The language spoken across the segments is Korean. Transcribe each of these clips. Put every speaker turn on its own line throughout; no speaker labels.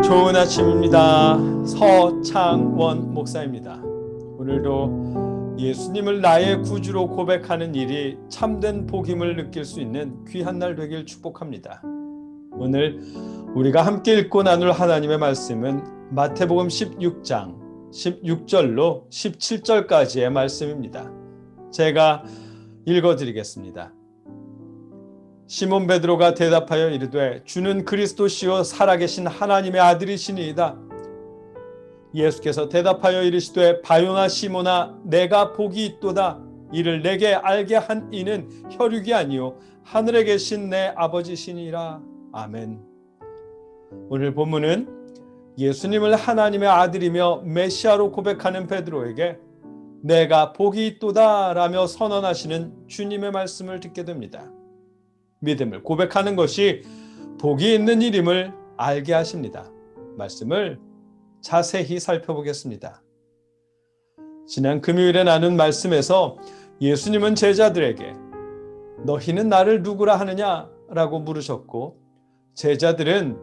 좋은 아침입니다. 서창원 목사입니다. 오늘도 예수님을 나의 구주로 고백하는 일이 참된 복임을 느낄 수 있는 귀한 날 되길 축복합니다. 오늘 우리가 함께 읽고 나눌 하나님의 말씀은 마태복음 16장 16절로 17절까지의 말씀입니다. 제가 읽어드리겠습니다. 시몬 베드로가 대답하여 이르되 주는 그리스도시요 살아계신 하나님의 아들이시니이다. 예수께서 대답하여 이르시되 바요나 시몬아 내가 복이 있도다. 이를 내게 알게 한 이는 혈육이 아니요 하늘에 계신 내 아버지시니라. 아멘. 오늘 본문은 예수님을 하나님의 아들이며 메시아로 고백하는 베드로에게 내가 복이 있도다 라며 선언하시는 주님의 말씀을 듣게 됩니다. 믿음을 고백하는 것이 복이 있는 일임을 알게 하십니다. 말씀을 자세히 살펴보겠습니다. 지난 금요일에 나눈 말씀에서 예수님은 제자들에게 너희는 나를 누구라 하느냐? 라고 물으셨고 제자들은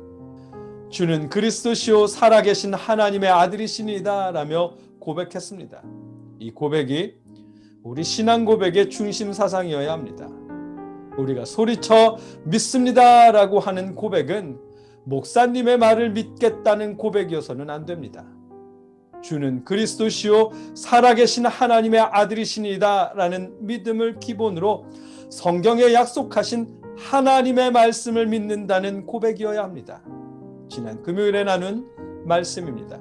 주는 그리스도시요 살아계신 하나님의 아들이시니이다 라며 고백했습니다. 이 고백이 우리 신앙 고백의 중심 사상이어야 합니다. 우리가 소리쳐 믿습니다 라고 하는 고백은 목사님의 말을 믿겠다는 고백이어서는 안 됩니다. 주는 그리스도시요 살아계신 하나님의 아들이시니이다 라는 믿음을 기본으로 성경에 약속하신 하나님의 말씀을 믿는다는 고백이어야 합니다. 지난 금요일에 나눈 말씀입니다.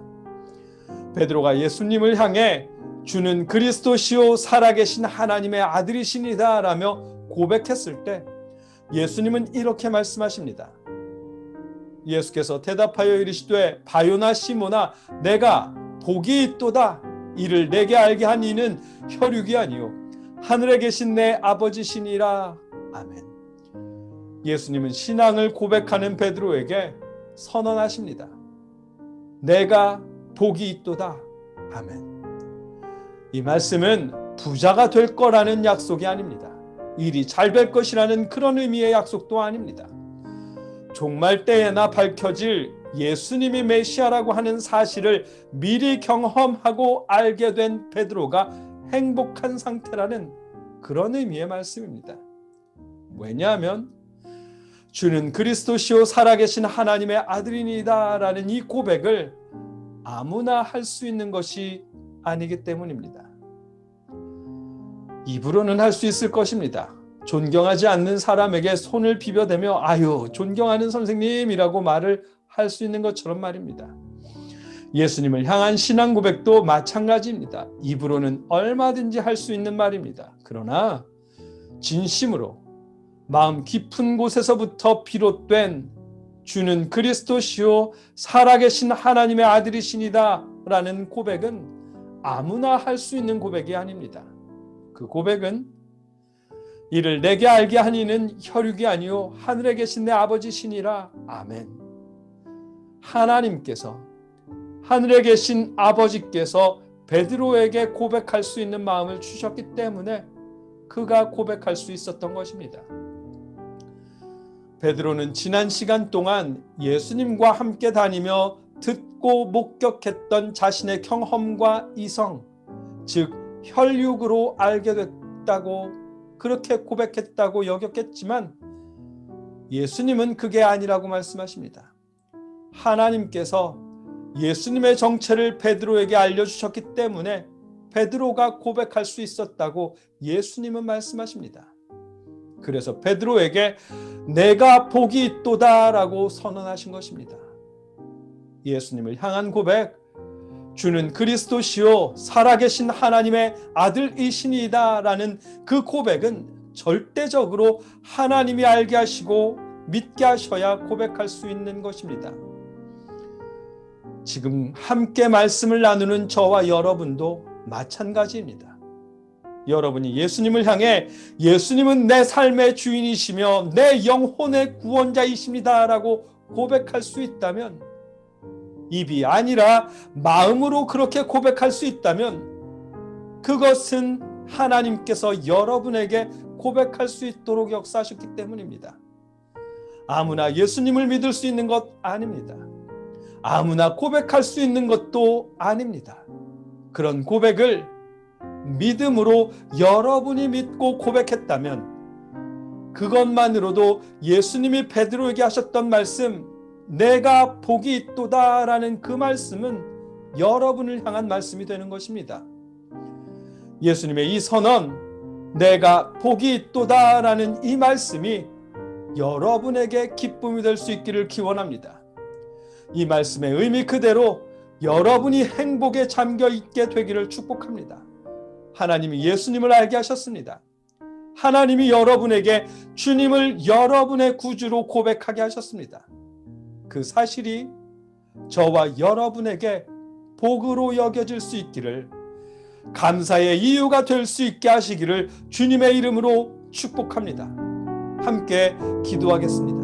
베드로가 예수님을 향해 주는 그리스도시요 살아계신 하나님의 아들이시니이다 라며 고백했을 때 예수님은 이렇게 말씀하십니다. 예수께서 대답하여 이르시되 바요나 시몬아 내가 복이 있도다. 이를 내게 알게 한 이는 혈육이 아니요 하늘에 계신 내 아버지시니라. 아멘. 예수님은 신앙을 고백하는 베드로에게 선언하십니다. 내가 복이 있도다. 아멘. 이 말씀은 부자가 될 거라는 약속이 아닙니다. 일이 잘 될 것이라는 그런 의미의 약속도 아닙니다. 종말 때에나 밝혀질 예수님이 메시아라고 하는 사실을 미리 경험하고 알게 된 베드로가 행복한 상태라는 그런 의미의 말씀입니다. 왜냐하면 주는 그리스도시요 살아계신 하나님의 아들이니이다 라는 이 고백을 아무나 할 수 있는 것이 아니기 때문입니다. 입으로는 할 수 있을 것입니다. 존경하지 않는 사람에게 손을 비벼대며 아유 존경하는 선생님이라고 말을 할 수 있는 것처럼 말입니다. 예수님을 향한 신앙 고백도 마찬가지입니다. 입으로는 얼마든지 할 수 있는 말입니다. 그러나 진심으로 마음 깊은 곳에서부터 비롯된 주는 그리스도시요 살아계신 하나님의 아들이시니다 라는 고백은 아무나 할 수 있는 고백이 아닙니다. 그 고백은 이를 내게 알게 하니는 혈육이 아니요 하늘에 계신 내 아버지시니라. 아멘. 하나님께서 하늘에 계신 아버지께서 베드로에게 고백할 수 있는 마음을 주셨기 때문에 그가 고백할 수 있었던 것입니다. 베드로는 지난 시간 동안 예수님과 함께 다니며 듣고 목격했던 자신의 경험과 이성, 즉 혈육으로 알게 됐다고 그렇게 고백했다고 여겼겠지만 예수님은 그게 아니라고 말씀하십니다. 하나님께서 예수님의 정체를 베드로에게 알려주셨기 때문에 베드로가 고백할 수 있었다고 예수님은 말씀하십니다. 그래서 베드로에게 내가 복이 있도다 라고 선언하신 것입니다. 예수님을 향한 고백, 주는 그리스도시요 살아계신 하나님의 아들이시니이다 라는 그 고백은 절대적으로 하나님이 알게 하시고 믿게 하셔야 고백할 수 있는 것입니다. 지금 함께 말씀을 나누는 저와 여러분도 마찬가지입니다. 여러분이 예수님을 향해 예수님은 내 삶의 주인이시며 내 영혼의 구원자이십니다 라고 고백할 수 있다면, 입이 아니라 마음으로 그렇게 고백할 수 있다면 그것은 하나님께서 여러분에게 고백할 수 있도록 역사하셨기 때문입니다. 아무나 예수님을 믿을 수 있는 것 아닙니다. 아무나 고백할 수 있는 것도 아닙니다. 그런 고백을 믿음으로 여러분이 믿고 고백했다면 그것만으로도 예수님이 베드로에게 하셨던 말씀, 내가 복이 있도다 라는 그 말씀은 여러분을 향한 말씀이 되는 것입니다. 예수님의 이 선언, 내가 복이 있도다 라는 이 말씀이 여러분에게 기쁨이 될 수 있기를 기원합니다. 이 말씀의 의미 그대로 여러분이 행복에 잠겨 있게 되기를 축복합니다. 하나님이 예수님을 알게 하셨습니다. 하나님이 여러분에게 주님을 여러분의 구주로 고백하게 하셨습니다. 그 사실이 저와 여러분에게 복으로 여겨질 수 있기를, 감사의 이유가 될 수 있게 하시기를 주님의 이름으로 축복합니다. 함께 기도하겠습니다.